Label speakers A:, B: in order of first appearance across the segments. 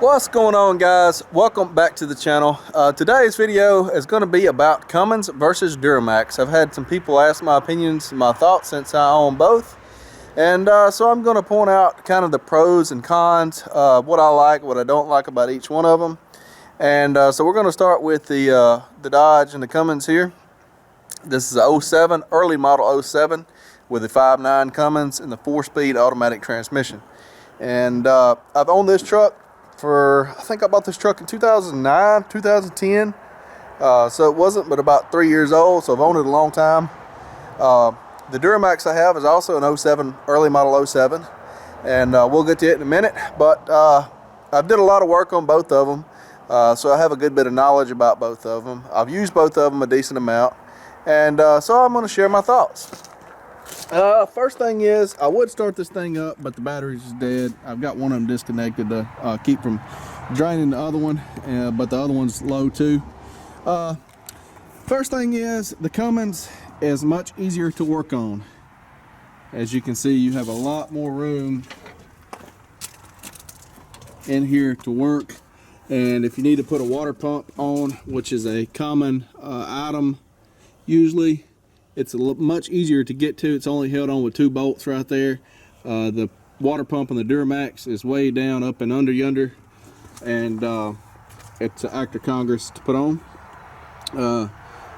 A: What's going on, guys? Welcome back to the channel. Today's video is going to be about Cummins versus Duramax. I've had some people ask my opinions, my thoughts, since I own both, and so I'm going to point out kind of the pros and cons, what I like, what I don't like about each one of them. And so we're going to start with the Dodge and the Cummins here. This is a 07, early model 07 with a 5.9 Cummins and the 4-speed automatic transmission. And I've owned this truck for, I think I bought this truck in 2009, 2010. So it wasn't but about 3 years old, so I've owned it a long time. The Duramax I have is also an 07, early model 07. And we'll get to it in a minute. But I've did a lot of work on both of them. So I have a good bit of knowledge about both of them. I've used both of them a decent amount. And so I'm going to share my thoughts. First thing is, I would start this thing up, but the battery's is dead. I've got one of them disconnected to keep from draining the other one, but the other one's low too. First thing is, the Cummins is much easier to work on. As you can see, you have a lot more room in here to work. And if you need to put a water pump on, which is a common item, usually it's much easier to get to. It's only held on with 2 bolts right there. The water pump on the Duramax is way down up and under yonder, and it's an act of Congress to put on.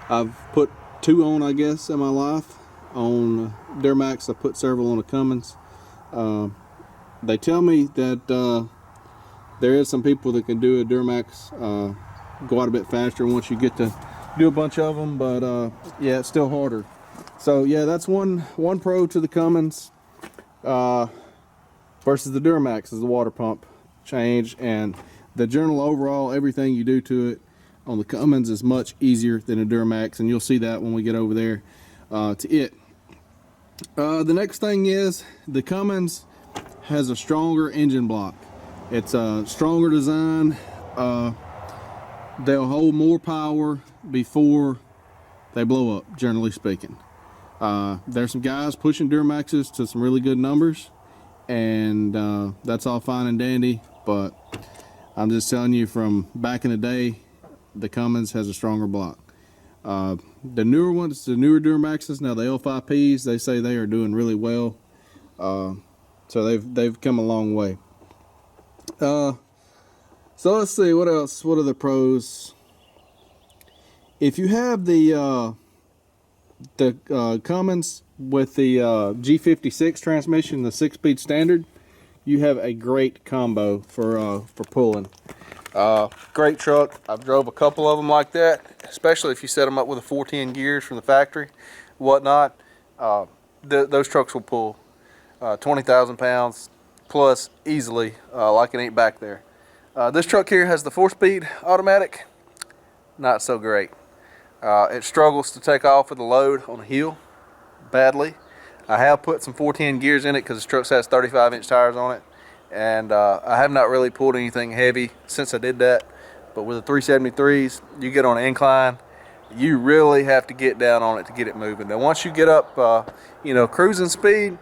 A: I've put 2 on, I guess, in my life. On Duramax, I put several on a Cummins. They tell me that there is some people that can do a Duramax go out a bit faster once you get to do a bunch of them, but yeah, it's still harder. So yeah, that's one pro to the Cummins versus the Duramax is the water pump change, and the general overall everything you do to it on the Cummins is much easier than a Duramax, and you'll see that when we get over there to it. The next thing is the Cummins has a stronger engine block. It's a stronger design. They'll hold more power before they blow up, generally speaking. There's some guys pushing Duramaxes to some really good numbers, and that's all fine and dandy, but I'm just telling you, from back in the day, the Cummins has a stronger block. The newer ones, the newer Duramaxes, now the L5Ps, they say they are doing really well. So they've come a long way. So let's see, what else? What are the pros? If you have the Cummins with the G56 transmission, the 6-speed standard, you have a great combo for pulling. Great truck. I've drove a couple of them like that, especially if you set them up with a 410 gears from the factory, whatnot. Those trucks will pull 20,000 pounds plus easily, like it ain't back there. This truck here has the 4-speed automatic. Not so great. It struggles to take off with the load on a hill badly. I have put some 410 gears in it because this truck has 35-inch tires on it, and I have not really pulled anything heavy since I did that. But with the 373s, you get on an incline, you really have to get down on it to get it moving. Now once you get up cruising speed,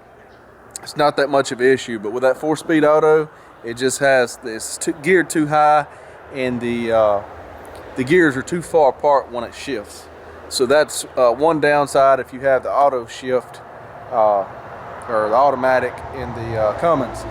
A: it's not that much of an issue, but with that 4-speed auto, it just has this geared too high, and the gears are too far apart when it shifts. So that's one downside if you have the auto shift or the automatic in the Cummins.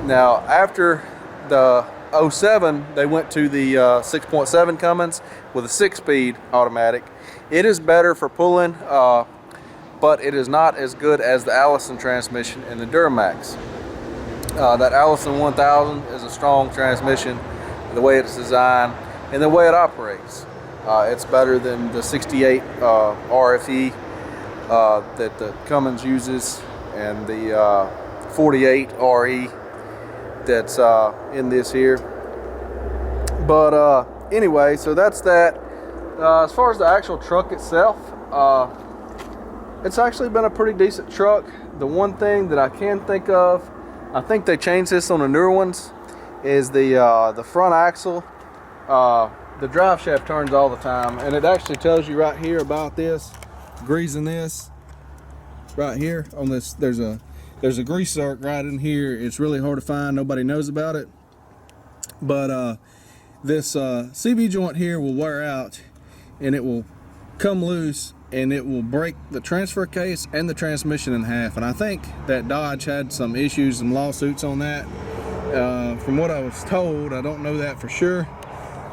A: Now after the 07, they went to the 6.7 Cummins with a 6-speed automatic. It is better for pulling, but it is not as good as the Allison transmission in the Duramax. That Allison 1000 is a strong transmission, the way it's designed and the way it operates. It's better than the 68 RFE that the Cummins uses, and the 48 RE that's in this here. But anyway, so that's that. As far as the actual truck itself, it's actually been a pretty decent truck. The one thing that I can think of, I think they changed this on the newer ones, is the front axle. The drive shaft turns all the time, and it actually tells you right here about this, greasing this right here on this. There's a grease zerk right in here. It's really hard to find. Nobody knows about it. But this CV joint here will wear out, and it will come loose, and it will break the transfer case and the transmission in half. And I think that Dodge had some issues, some lawsuits on that. From what I was told, I don't know that for sure,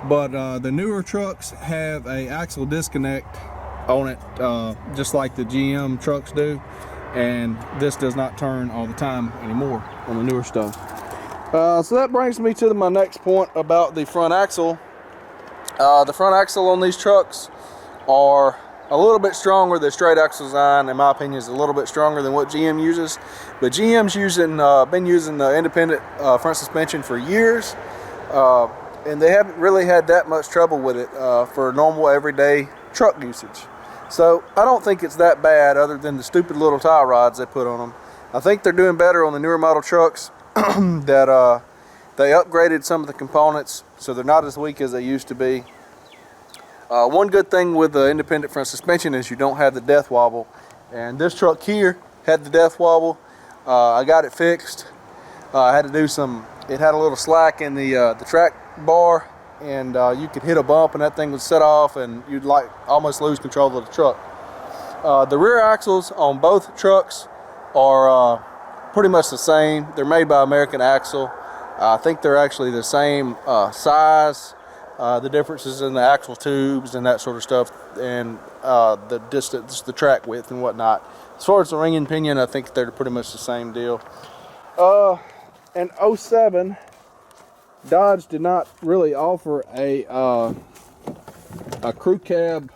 A: but the newer trucks have a axle disconnect on it, just like the GM trucks do, and this does not turn all the time anymore on the newer stuff. So that brings me to my next point about the front axle. The front axle on these trucks are a little bit stronger. The straight axle design, in my opinion, is a little bit stronger than what GM uses. But GM's been using the independent front suspension for years, and they haven't really had that much trouble with it for normal everyday truck usage. So I don't think it's that bad, other than the stupid little tie rods they put on them. I think they're doing better on the newer model trucks. That they upgraded some of the components, so they're not as weak as they used to be. One good thing with the independent front suspension is you don't have the death wobble, and this truck here had the death wobble. I got it fixed. I had to do it had a little slack in the track bar, and you could hit a bump and that thing would set off, and you'd like almost lose control of the truck. The rear axles on both trucks are pretty much the same. They're made by American Axle. I think they're actually the same size. The differences in the axle tubes and that sort of stuff, and the distance, the track width and whatnot. As far as the ring and pinion, I think they're pretty much the same deal. In 07, Dodge did not really offer a crew cab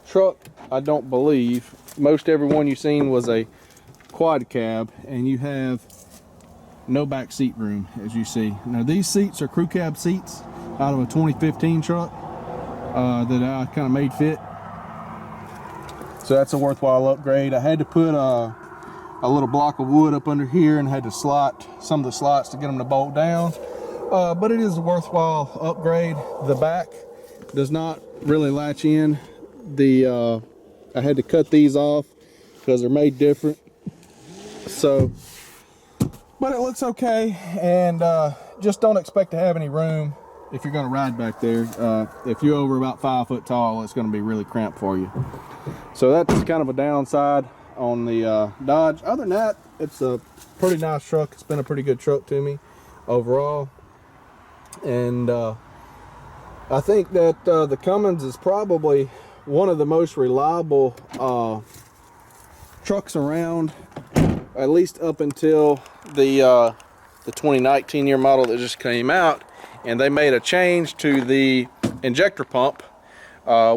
A: truck, I don't believe. Most everyone you've seen was a quad cab, and you have no back seat room, as you see. Now these seats are crew cab seats out of a 2015 truck that I kind of made fit, so that's a worthwhile upgrade. I had to put a little block of wood up under here, and had to slot some of the slots to get them to bolt down, but it is a worthwhile upgrade. The back does not really latch in. I had to cut these off because they're made different. So, but it looks okay, and just don't expect to have any room if you're going to ride back there. If you're over about 5 foot tall, it's going to be really cramped for you. So that's kind of a downside on the Dodge. Other than that, it's a pretty nice truck. It's been a pretty good truck to me overall, and I think that the Cummins is probably one of the most reliable trucks around, at least up until the 2019 year model that just came out, and they made a change to the injector pump,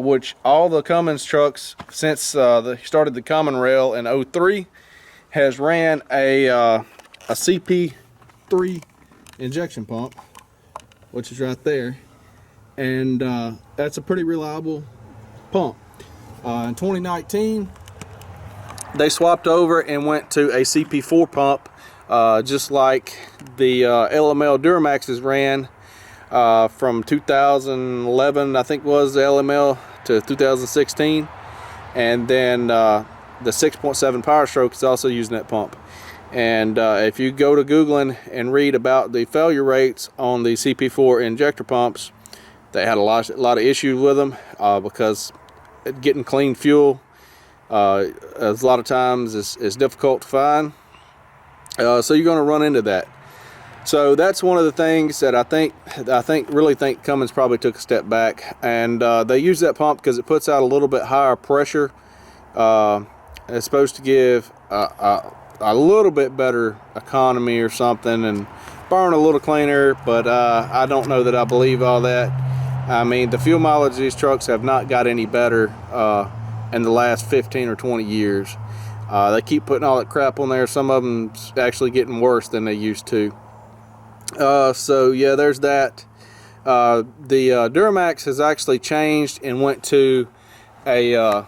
A: which all the Cummins trucks since they started the Common Rail in 03 has ran a CP3 injection pump, which is right there, and that's a pretty reliable pump. In 2019 they swapped over and went to a CP4 pump, just like the LML Duramaxes ran from 2011, I think was the LML, to 2016, and then the 6.7 Power Stroke is also using that pump. And if you go to Googling and read about the failure rates on the CP4 injector pumps, they had a lot of issues with them because getting clean fuel a lot of times is difficult to find, so you're going to run into that. So that's one of the things that I really think Cummins probably took a step back, and they use that pump because it puts out a little bit higher pressure. It's supposed to give a little bit better economy or something, and burn a little cleaner, but I don't know that I believe all that. I mean, the fuel mileage of these trucks have not got any better in the last 15 or 20 years. They keep putting all that crap on there. Some of them's actually getting worse than they used to. So yeah, there's that. The Duramax has actually changed and went to a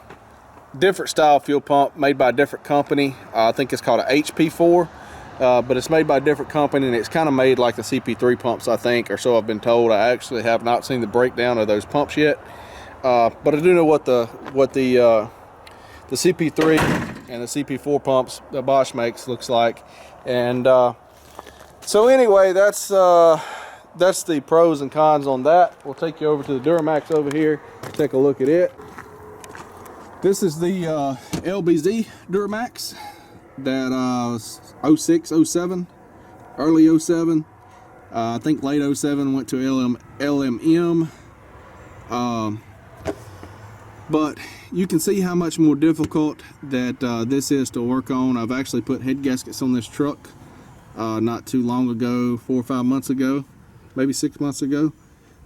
A: different style fuel pump made by a different company. I think it's called a HP4, but it's made by a different company, and it's kind of made like the CP3 pumps, I think, or so I've been told. I actually have not seen the breakdown of those pumps yet, but I do know what the CP3 and the CP4 pumps that Bosch makes looks like. And so anyway, that's that's the pros and cons on that. We'll take you over to the Duramax over here, take a look at it. This is the LBZ Duramax that 06, 07, early 07. I think late 07 went to LMM. But you can see how much more difficult that this is to work on. I've actually put head gaskets on this truck not too long ago, 4 or 5 months ago, maybe 6 months ago.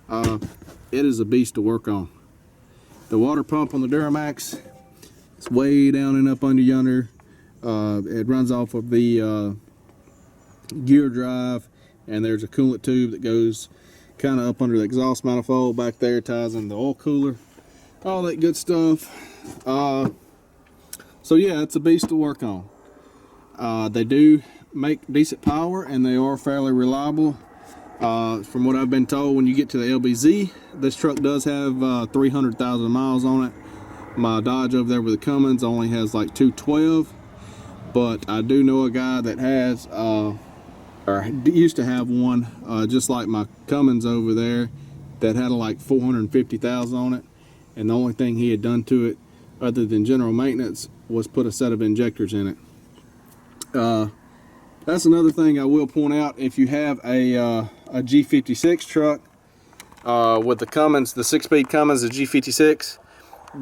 A: It is a beast to work on. The water pump on the Duramax, it's way down and up under yonder. It runs off of the gear drive, and there's a coolant tube that goes kind of up under the exhaust manifold back there, ties in the oil cooler, all that good stuff. So yeah, it's a beast to work on. They do make decent power, and they are fairly reliable. From what I've been told, when you get to the LBZ, this truck does have 300,000 miles on it. My Dodge over there with the Cummins only has like 212, but I do know a guy that has or used to have one just like my Cummins over there that had like 450,000 on it, and the only thing he had done to it other than general maintenance was put a set of injectors in it. That's another thing I will point out. If you have a G56 truck with the Cummins, the 6-speed Cummins, the G56,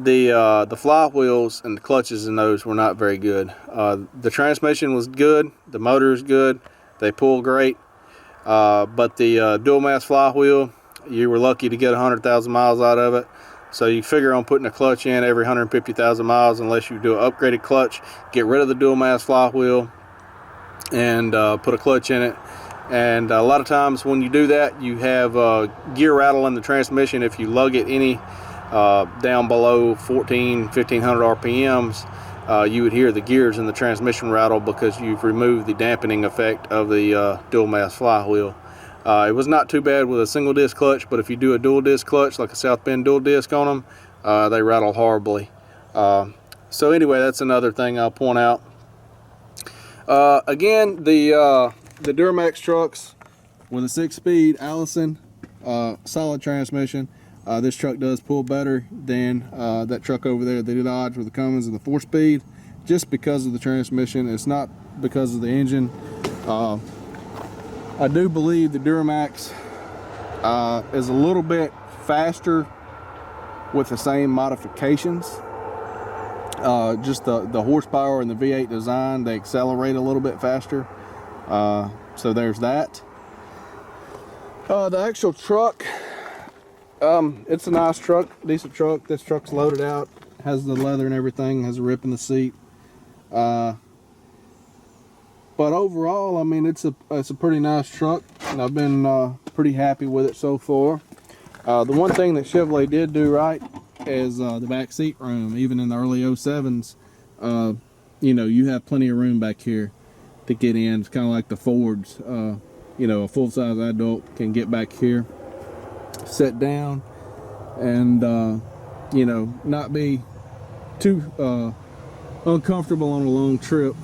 A: the flywheels and the clutches in those were not very good. The transmission was good, the motor is good, they pull great, but the dual mass flywheel, you were lucky to get 100,000 miles out of it. So you figure on putting a clutch in every 150,000 miles unless you do an upgraded clutch, get rid of the dual mass flywheel and put a clutch in it. And a lot of times when you do that, you have gear rattle in the transmission. If you lug it any down below 1500 RPMs, you would hear the gears in the transmission rattle because you've removed the dampening effect of the dual mass flywheel. It was not too bad with a single disc clutch, but if you do a dual disc clutch, like a South Bend dual disc on them, they rattle horribly. So anyway, that's another thing I'll point out. Again, the Duramax trucks with a 6-speed Allison solid transmission, this truck does pull better than that truck over there, the Dodge with the Cummins and the 4-speed, just because of the transmission. It's not because of the engine. I do believe the Duramax is a little bit faster with the same modifications. Just the horsepower and the V8 design, they accelerate a little bit faster. So there's that. The actual truck, it's a nice truck, decent truck. This truck's loaded out, has the leather and everything, has a rip in the seat. But overall, I mean, it's a pretty nice truck, and I've been pretty happy with it so far. The one thing that Chevrolet did do right is the back seat room. Even in the early 07s, you know, you have plenty of room back here to get in. It's kind of like the Fords. You know, a full-size adult can get back here, sit down, and you know, not be too uncomfortable on a long trip.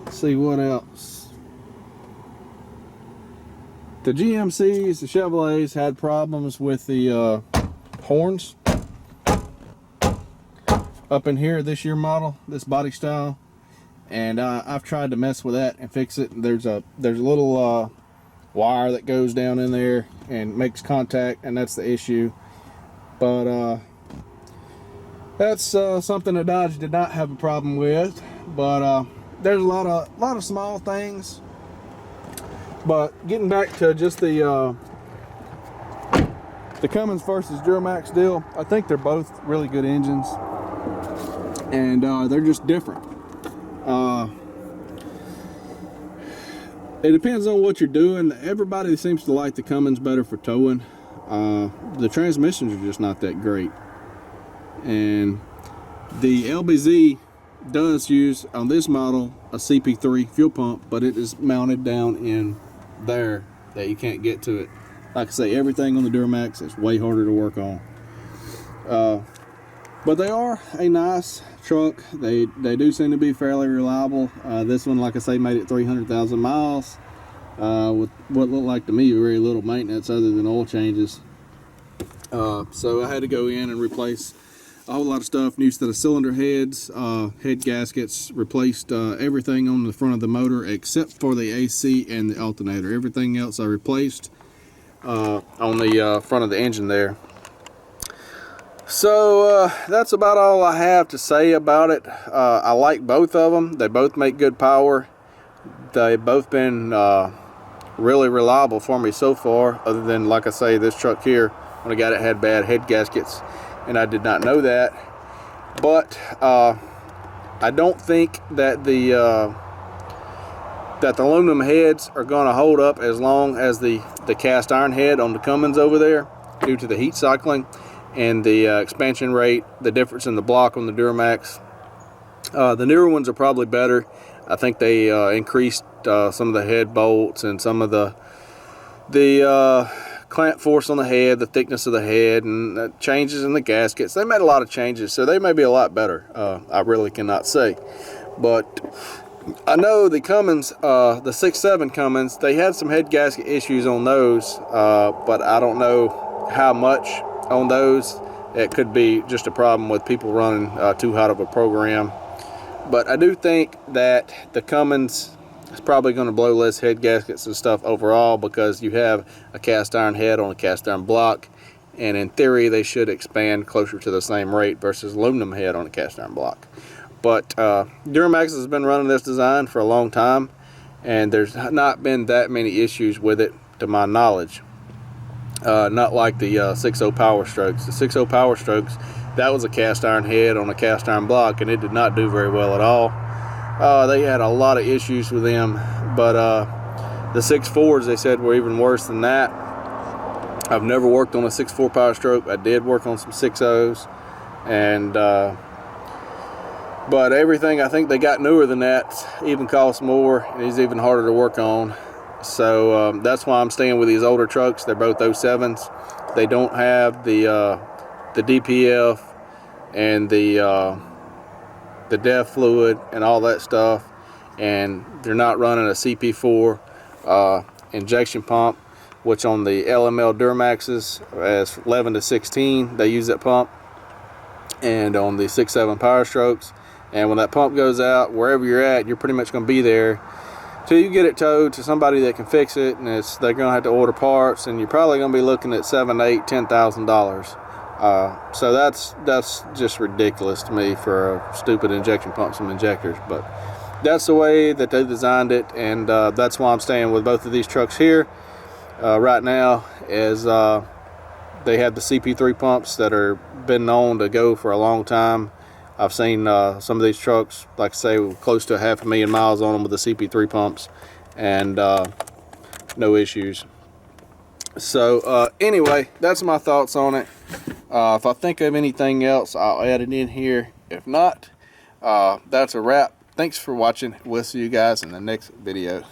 A: Let's see what else. The GMCs, the Chevrolets had problems with the horns up in here, this year model, this body style, and I've tried to mess with that and fix it. There's a little wire that goes down in there and makes contact, and that's the issue. But that's something that Dodge did not have a problem with. But there's a lot of small things. But getting back to just the Cummins versus Duramax deal, I think they're both really good engines, and they're just different. It depends on what you're doing. Everybody seems to like the Cummins better for towing. The transmissions are just not that great, and the LBZ does use on this model a CP3 fuel pump, but it is mounted down in there that you can't get to it. Like I say, everything on the Duramax is way harder to work on. But they are a nice truck. They do seem to be fairly reliable. This one, like I say, made it 300,000 miles with what looked like to me very little maintenance other than oil changes. So I had to go in and replace a whole lot of stuff. New set of cylinder heads, head gaskets, replaced everything on the front of the motor except for the AC and the alternator. Everything else I replaced on the front of the engine there. So that's about all I have to say about it. I like both of them. They both make good power. They've both been really reliable for me so far, other than, like I say, this truck here, when I got it, had bad head gaskets, and I did not know that. But I don't think that the aluminum heads are going to hold up as long as the cast iron head on the Cummins over there, due to the heat cycling and the expansion rate, the difference in the block on the Duramax. The newer ones are probably better. I think they increased some of the head bolts and some of the clamp force on the head, the thickness of the head, and changes in the gaskets. They made a lot of changes, so they may be a lot better. I really cannot say. But I know the Cummins, the 6.7 Cummins, they had some head gasket issues on those, but I don't know how much on those. It could be just a problem with people running too hot of a program. But I do think that the Cummins is probably going to blow less head gaskets and stuff overall, because you have a cast iron head on a cast iron block, and in theory they should expand closer to the same rate versus aluminum head on a cast iron block. But Duramax has been running this design for a long time, and there's not been that many issues with it to my knowledge. Not like the 6.0 Power Strokes. The 6.0 Power Strokes, that was a cast iron head on a cast iron block, and it did not do very well at all. They had a lot of issues with them, but the 6.4s they said were even worse than that. I've never worked on a 6.4 Power Stroke. I did work on some 6.0s, and but everything I think they got newer than that even costs more, and is even harder to work on. So that's why I'm staying with these older trucks. They're both 07s. They don't have the DPF and the DEF fluid and all that stuff, and they're not running a CP4 injection pump, which on the LML Duramaxes as 11 to 16 they use that pump, and on the 6.7 Power Strokes. And when that pump goes out, wherever you're at, you're pretty much going to be there till you get it towed to somebody that can fix it, and they're going to have to order parts, and you're probably going to be looking at $7,000, $8,000, $10,000. So that's just ridiculous to me for a stupid injection pump, some injectors. But that's the way that they designed it, and that's why I'm staying with both of these trucks here right now. Is they have the CP3 pumps that are been known to go for a long time. I've seen some of these trucks, like I say, close to 500,000 miles on them with the CP3 pumps, and no issues. So anyway, that's my thoughts on it. If I think of anything else, I'll add it in here. If not, that's a wrap. Thanks for watching. We'll see you guys in the next video.